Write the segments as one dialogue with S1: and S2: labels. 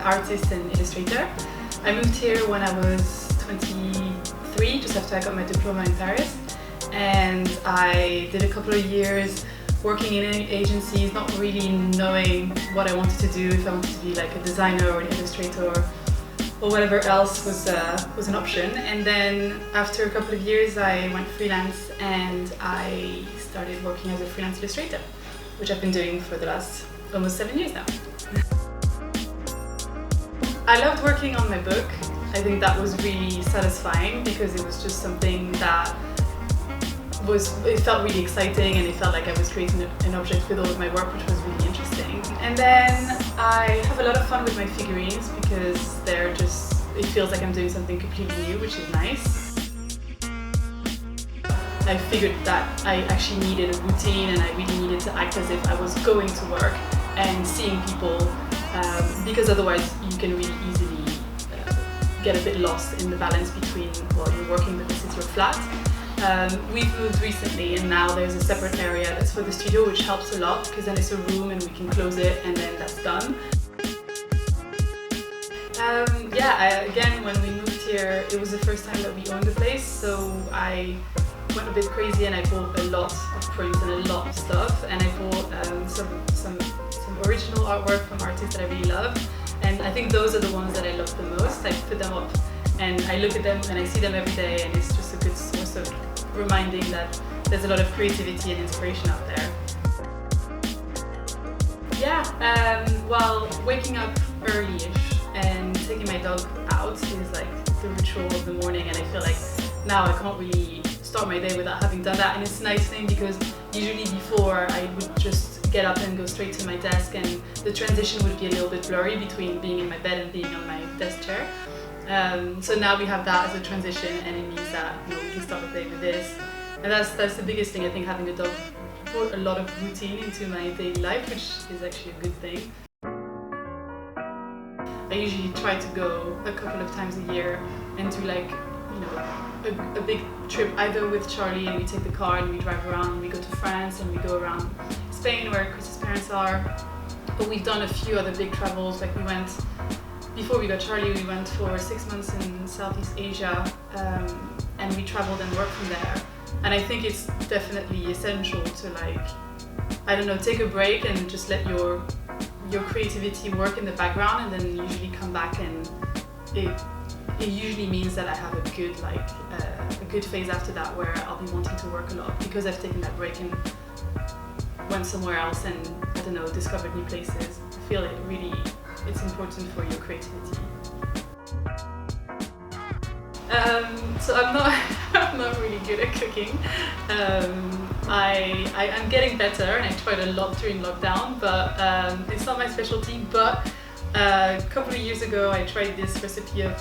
S1: artist and illustrator. I moved here when I was 23, just after I got my diploma in Paris. And I did a couple of years working in agencies, not really knowing what I wanted to do, if I wanted to be like a designer or an illustrator or whatever else was an option. And then after a couple of years I went freelance and I started working as a freelance illustrator, which I've been doing for the last almost 7 years now. I loved working on my book. I think that was really satisfying because it was just something that it felt really exciting, and it felt like I was creating an object with all of my work, which was really interesting. And then I have a lot of fun with my figurines because it feels like I'm doing something completely new, which is nice. I figured that I actually needed a routine and I really needed to act as if I was going to work and seeing people, because otherwise you can really easily get a bit lost in the balance between, well, you're working but this is your flat. We've moved recently and now there's a separate area that's for the studio, which helps a lot because then it's a room and we can close it and then that's done. Again, when we moved here, it was the first time that we owned the place, so I went a bit crazy and I bought a lot of prints and a lot of stuff, and I bought some original artwork from artists that I really love, and I think those are the ones that I love the most. I put them up and I look at them and I see them every day, and it's just a good source of reminding that there's a lot of creativity and inspiration out there. Well, waking up early-ish and taking my dog out is like the ritual of the morning, and I feel like now I can't really start my day without having done that. And it's a nice thing because usually before I would just get up and go straight to my desk, and the transition would be a little bit blurry between being in my bed and being on my desk chair. So now we have that as a transition, and it means that we can start the day with this. And that's the biggest thing. I think having a dog brought a lot of routine into my daily life, which is actually a good thing. I usually try to go a couple of times a year and do like, a big trip either with Charlie, and we take the car and we drive around, and we go to France and we go around Spain where Chris's parents are. But we've done a few other big travels, like before we got Charlie, we went for 6 months in Southeast Asia, and we traveled and worked from there. And I think it's definitely essential to take a break and just let your creativity work in the background, and then usually come back, and it usually means that I have a good phase after that where I'll be wanting to work a lot because I've taken that break and went somewhere else and, discovered new places. I feel it's important for your creativity. So I'm not really good at cooking. I'm getting better, and I tried a lot during lockdown, but it's not my specialty. But a couple of years ago I tried this recipe of,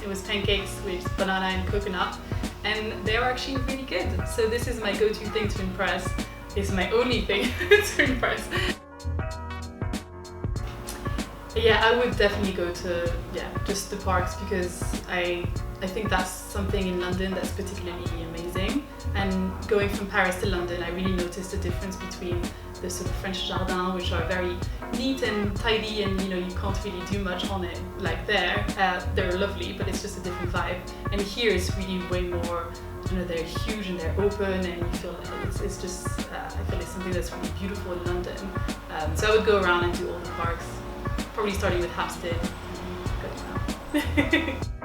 S1: it was pancakes with banana and coconut, and they were actually really good. So this is my go-to thing to impress. It's my only thing to impress. Yeah, I would definitely go to just the parks, because I think that's something in London that's particularly amazing. And going from Paris to London, I really noticed the difference between the sort of French jardins, which are very neat and tidy, and you can't really do much on it like there. They're lovely, but it's just a different vibe. And here it's really way more, they're huge and they're open, and you feel like it's just, I feel it's something that's really beautiful in London. So I would go around and do all the parks, probably starting with Hampstead. Good now.